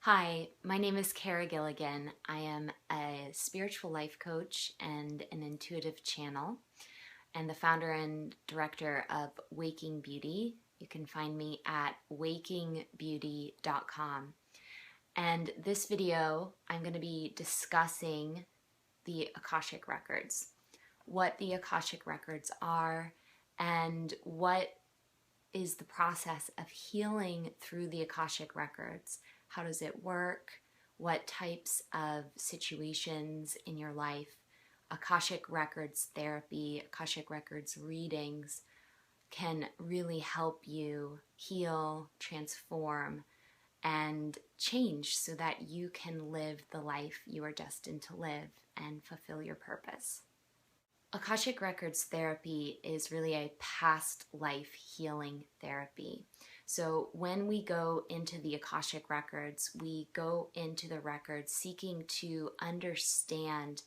Hi, my name is Kara Gilligan. I am a spiritual life coach and an intuitive channel, and the founder and director of Waking Beauty. You can find me at wakingbeauty.com. And this video, I'm going to be discussing the Akashic Records, what the Akashic Records are, and what is the process of healing through the Akashic Records. How does it work? What types of situations in your life, Akashic Records therapy, Akashic Records readings can really help you heal, transform, and change so that you can live the life you are destined to live and fulfill your purpose. Akashic Records therapy is really a past life healing therapy. So when we go into the Akashic Records, we go into the records seeking to understand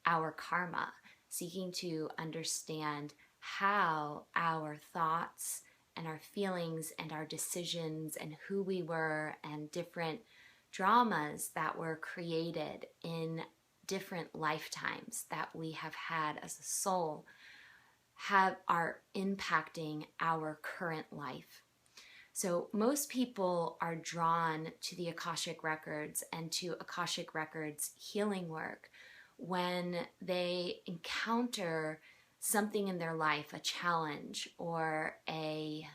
our karma, seeking to understand how our thoughts and our feelings and our decisions and who we were and different dramas that were created in different lifetimes that we have had as a soul are impacting our current life. So most people are drawn to the Akashic Records and to Akashic Records healing work when they encounter something in their life, a challenge or a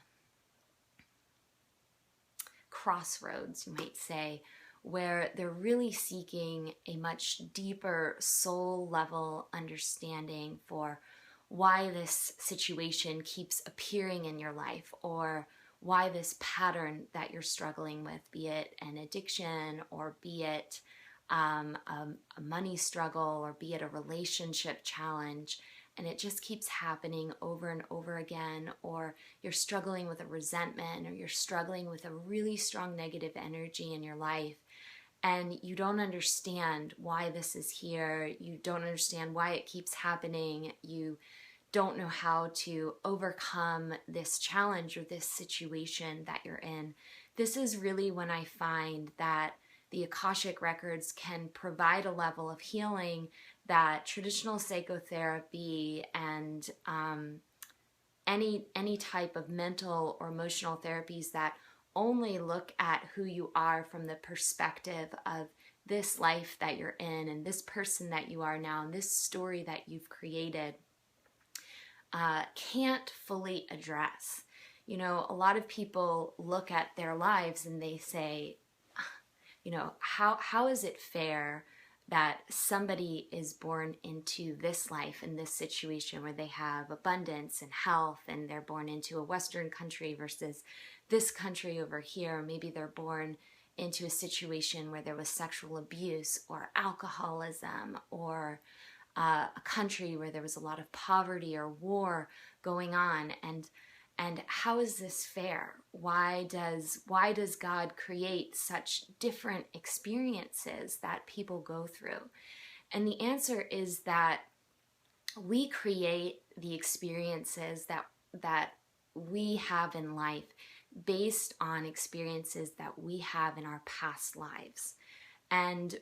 crossroads, you might say, where they're really seeking a much deeper soul level understanding for why this situation keeps appearing in your life, or why this pattern that you're struggling with, be it an addiction, or be it a money struggle, or be it a relationship challenge, and it just keeps happening over and over again, or you're struggling with a resentment, or you're struggling with a really strong negative energy in your life, and you don't understand why this is here, you don't understand why it keeps happening, you don't know how to overcome this challenge or this situation that you're in. This is really when I find that the Akashic Records can provide a level of healing that traditional psychotherapy and any type of mental or emotional therapies that only look at who you are from the perspective of this life that you're in and this person that you are now and this story that you've created can't fully address. You know, a lot of people look at their lives and they say, you know, how is it fair that somebody is born into this life, in this situation where they have abundance and health, and they're born into a Western country versus this country over here? Maybe they're born into a situation where there was sexual abuse or alcoholism, or a country where there was a lot of poverty or war going on, and how is this fair? Why does God create such different experiences that people go through? And the answer is that we create the experiences that we have in life based on experiences that we have in our past lives. And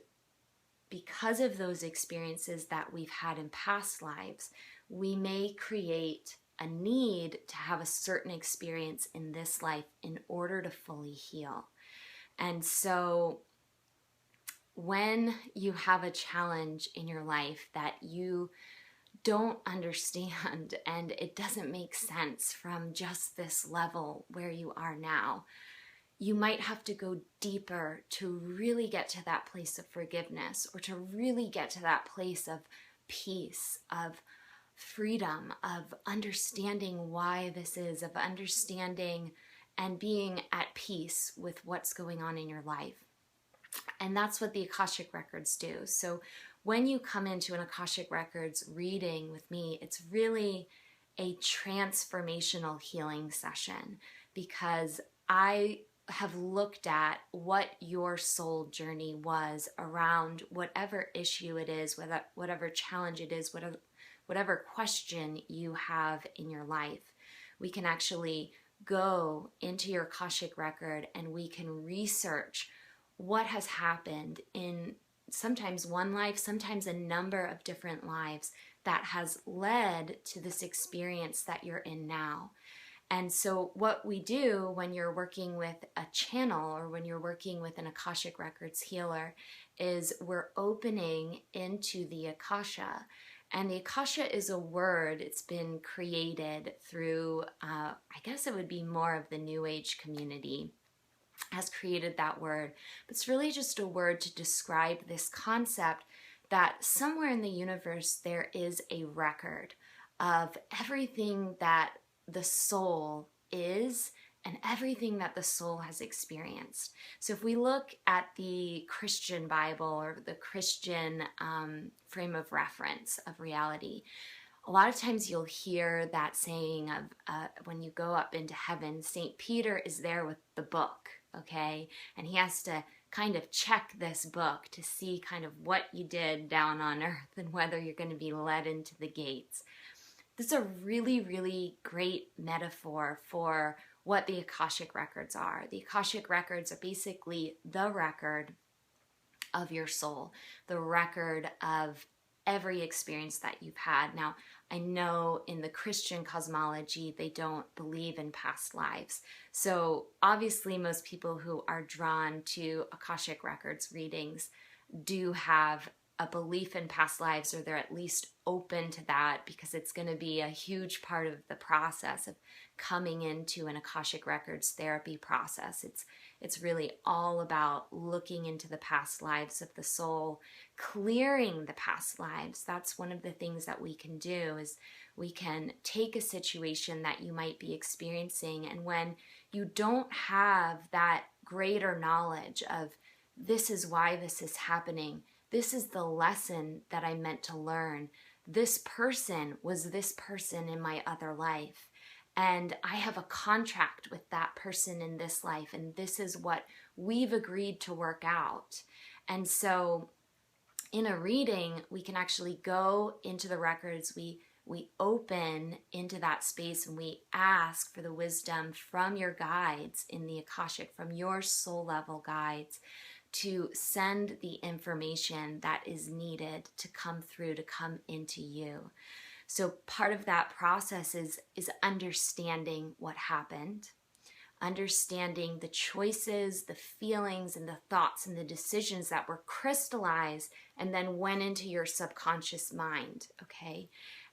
because of those experiences that we've had in past lives, we may create a need to have a certain experience in this life in order to fully heal. And so when you have a challenge in your life that you don't understand and it doesn't make sense from just this level where you are now, you might have to go deeper to really get to that place of forgiveness, or to really get to that place of peace, of freedom, of understanding why this is, of understanding and being at peace with what's going on in your life. And that's what the Akashic Records do. So when you come into an Akashic Records reading with me, it's really a transformational healing session, because I have looked at what your soul journey was around whatever issue it is, whatever challenge it is, whatever question you have in your life. We can actually go into your Akashic record and we can research what has happened in sometimes one life, sometimes a number of different lives that has led to this experience that you're in now. And so what we do when you're working with a channel or when you're working with an Akashic Records healer is we're opening into the Akasha. And the Akasha is a word. It's been created through, I guess it would be more of the New Age community has created that word. But it's really just a word to describe this concept that somewhere in the universe there is a record of everything that the soul is and everything that the soul has experienced. So if we look at the Christian Bible or the Christian frame of reference of reality, a lot of times you'll hear that saying of when you go up into heaven, St. Peter is there with the book, okay? And he has to kind of check this book to see kind of what you did down on earth and whether you're going to be led into the gates. This is a really, really great metaphor for what the Akashic Records are. The Akashic Records are basically the record of your soul, the record of every experience that you've had. Now, I know in the Christian cosmology, they don't believe in past lives. So obviously most people who are drawn to Akashic Records readings do have a belief in past lives, or they're at least open to that because it's going to be a huge part of the process of coming into an Akashic Records therapy process. It's really all about looking into the past lives of the soul, clearing the past lives. That's one of the things that we can do is we can take a situation that you might be experiencing, and when you don't have that greater knowledge of this is why this is happening, this is the lesson that I meant to learn. This person was this person in my other life. And I have a contract with that person in this life. And this is what we've agreed to work out. And so in a reading, we can actually go into the records. We open into that space and we ask for the wisdom from your guides in the Akashic, from your soul level guides, to send the information that is needed to come through, to come into you. So part of that process is understanding what happened, understanding the choices, the feelings, and the thoughts and the decisions that were crystallized and then went into your subconscious mind, okay?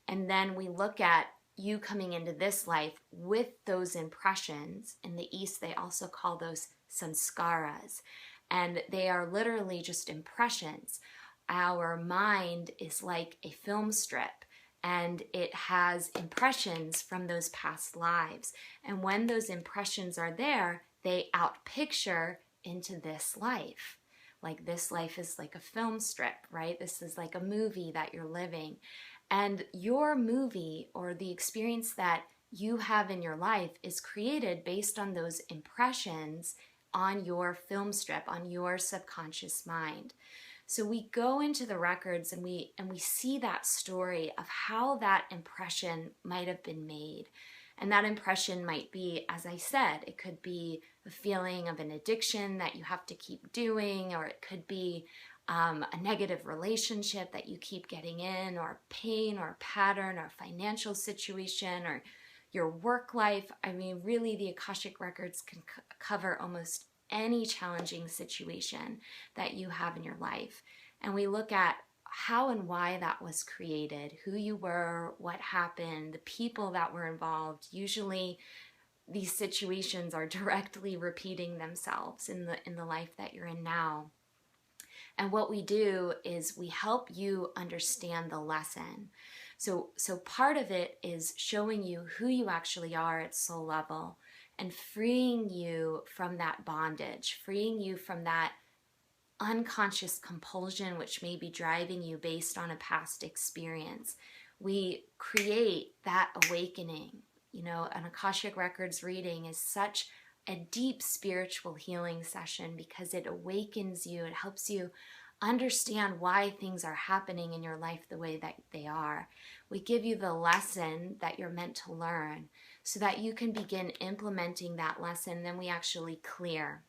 And then we look at you coming into this life with those impressions. In the East, they also call those sanskaras. And they are literally just impressions. Our mind is like a film strip, and it has impressions from those past lives. And when those impressions are there, they outpicture into this life. Like this life is like a film strip, right? This is like a movie that you're living. And your movie, or the experience that you have in your life, is created based on those impressions on your film strip, on your subconscious mind. So we go into the records and we see that story of how that impression might have been made. And that impression might be, as I said, it could be a feeling of an addiction that you have to keep doing, or it could be a negative relationship that you keep getting in, or pain, or pattern, or financial situation, or your work life. I mean, really, the Akashic Records can cover almost any challenging situation that you have in your life. And we look at how and why that was created, who you were, what happened, the people that were involved. Usually these situations are directly repeating themselves in the life that you're in now. And what we do is we help you understand the lesson. So part of it is showing you who you actually are at soul level and freeing you from that bondage, freeing you from that unconscious compulsion which may be driving you based on a past experience. We create that awakening. You know, an Akashic Records reading is such a deep spiritual healing session because it awakens you, it helps you understand why things are happening in your life the way that they are. We give you the lesson that you're meant to learn so that you can begin implementing that lesson. Then we actually clear.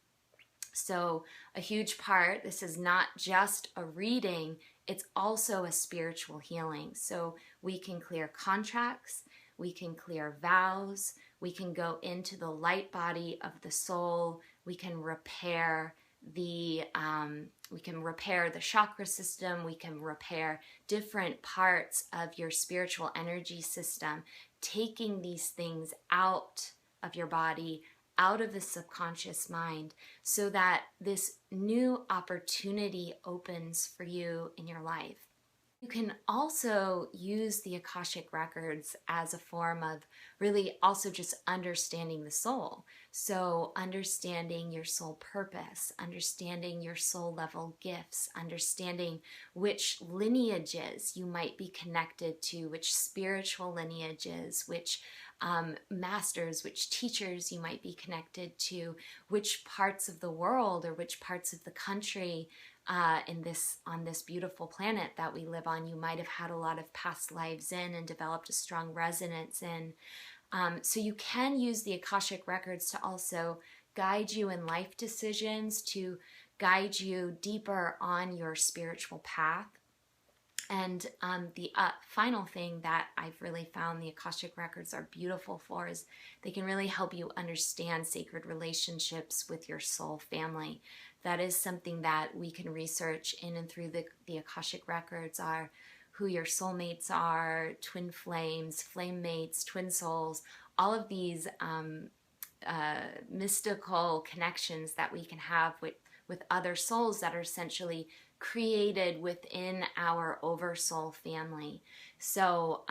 So a huge part, this is not just a reading, it's also a spiritual healing. So we can clear contracts, we can clear vows, we can go into the light body of the soul, we can repair the chakra system, we can repair different parts of your spiritual energy system, taking these things out of your body, out of the subconscious mind, so that this new opportunity opens for you in your life. You can also use the Akashic Records as a form of really also just understanding the soul. So understanding your soul purpose, understanding your soul level gifts, understanding which lineages you might be connected to, which spiritual lineages, which masters, which teachers you might be connected to, which parts of the world or which parts of the country on this beautiful planet that we live on, you might have had a lot of past lives in and developed a strong resonance in. So you can use the Akashic Records to also guide you in life decisions, to guide you deeper on your spiritual path. And the final thing that I've really found the Akashic Records are beautiful for is they can really help you understand sacred relationships with your soul family. That is something that we can research in and through the Akashic Records, are who your soulmates are, twin flames, flame mates, twin souls, all of these mystical connections that we can have with other souls that are essentially created within our oversoul family. So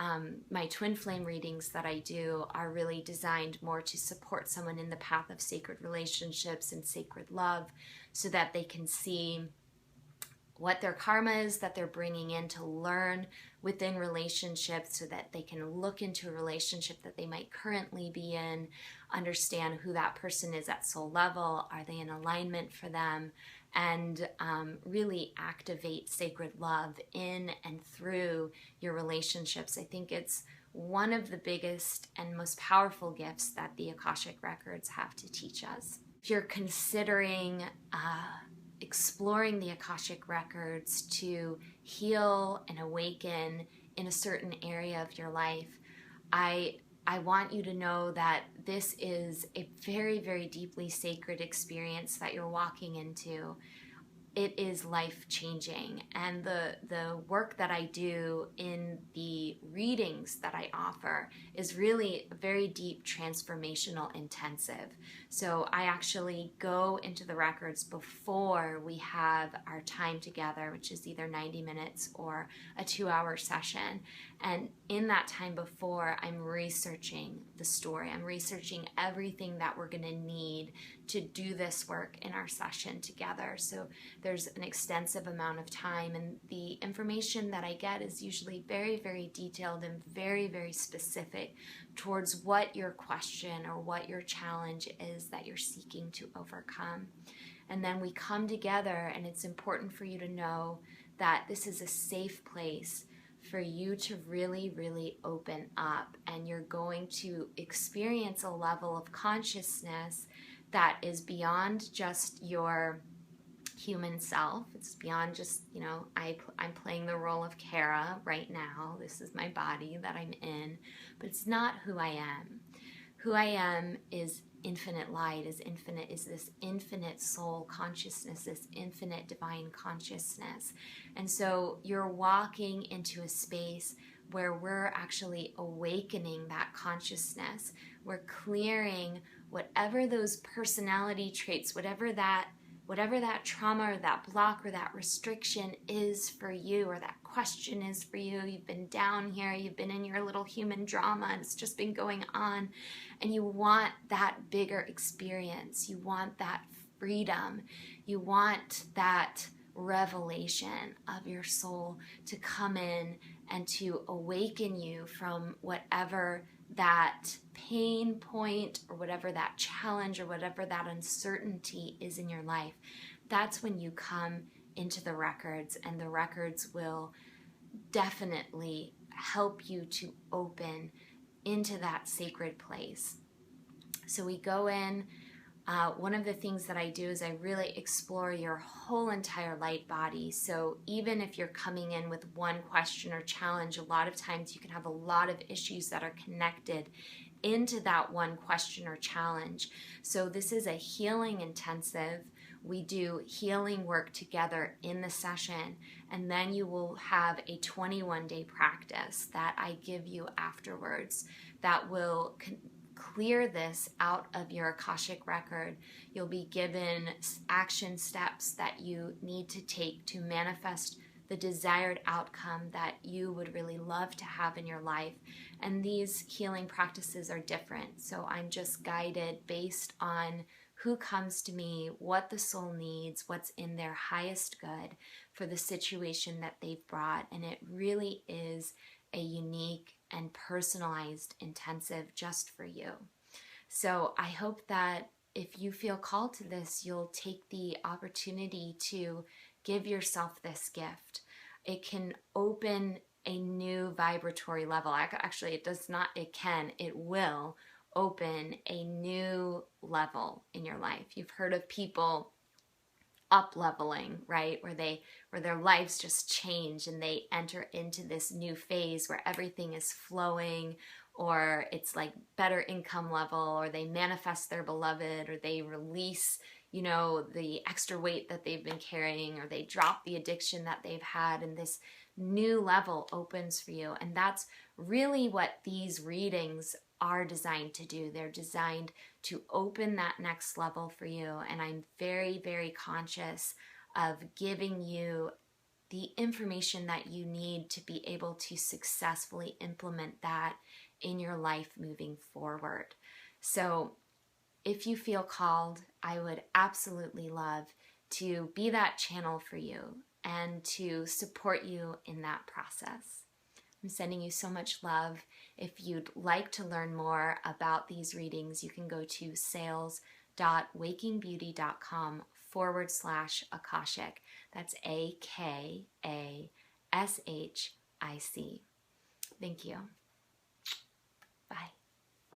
my twin flame readings that I do are really designed more to support someone in the path of sacred relationships and sacred love, so that they can see what their karma is that they're bringing in to learn within relationships, so that they can look into a relationship that they might currently be in, understand who that person is at soul level, are they in alignment for them, and really activate sacred love in and through your relationships. I think it's one of the biggest and most powerful gifts that the Akashic Records have to teach us. If you're considering exploring the Akashic Records to heal and awaken in a certain area of your life, I want you to know that this is a very, very deeply sacred experience that you're walking into. It is life-changing, and the work that I do in the readings that I offer is really very deep, transformational, intensive. So I actually go into the records before we have our time together, which is either 90 minutes or a 2-hour session. And in that time before, I'm researching the story. I'm researching everything that we're going to need to do this work in our session together. So there's an extensive amount of time, and the information that I get is usually very, very detailed and very, very specific towards what your question or what your challenge is that you're seeking to overcome. And then we come together, and it's important for you to know that this is a safe place for you to really, really open up, and you're going to experience a level of consciousness that is beyond just your human self. It's beyond just, I'm playing the role of Kara right now. This is my body that I'm in, but it's not who I am. Who I am is infinite light, is this infinite soul consciousness, this infinite divine consciousness. And so you're walking into a space where we're actually awakening that consciousness. We're clearing whatever those personality traits, whatever that trauma or that block or that restriction is for you, or that question is for you. You've been down here, you've been in your little human drama, and it's just been going on, and you want that bigger experience. You want that freedom. You want that revelation of your soul to come in and to awaken you from whatever that pain point or whatever that challenge or whatever that uncertainty is in your life. That's when you come into the records, and the records will definitely help you to open into that sacred place. So we go in, One of the things that I do is I really explore your whole entire light body. So even if you're coming in with one question or challenge, a lot of times you can have a lot of issues that are connected into that one question or challenge. So this is a healing intensive. We do healing work together in the session, and then you will have a 21-day practice that I give you afterwards that will clear this out of your Akashic record. You'll be given action steps that you need to take to manifest the desired outcome that you would really love to have in your life. And these healing practices are different. So I'm just guided based on who comes to me, what the soul needs, what's in their highest good for the situation that they've brought. And it really is a unique and personalized intensive just for you. So I hope that if you feel called to this, you'll take the opportunity to give yourself this gift. It can open a new vibratory level. Actually, it does not, it will open a new level in your life. You've heard of people up leveling, right? Where their lives just change and they enter into this new phase where everything is flowing, or it's like better income level, or they manifest their beloved, or they release, the extra weight that they've been carrying, or they drop the addiction that they've had, and this new level opens for you. And that's really what these readings are designed to do. They're designed to open that next level for you. And I'm very, very conscious of giving you the information that you need to be able to successfully implement that in your life moving forward. So if you feel called, I would absolutely love to be that channel for you and to support you in that process. I'm sending you so much love. If you'd like to learn more about these readings, you can go to sales.wakingbeauty.com/Akashic. That's AKASHIC. Thank you. Bye.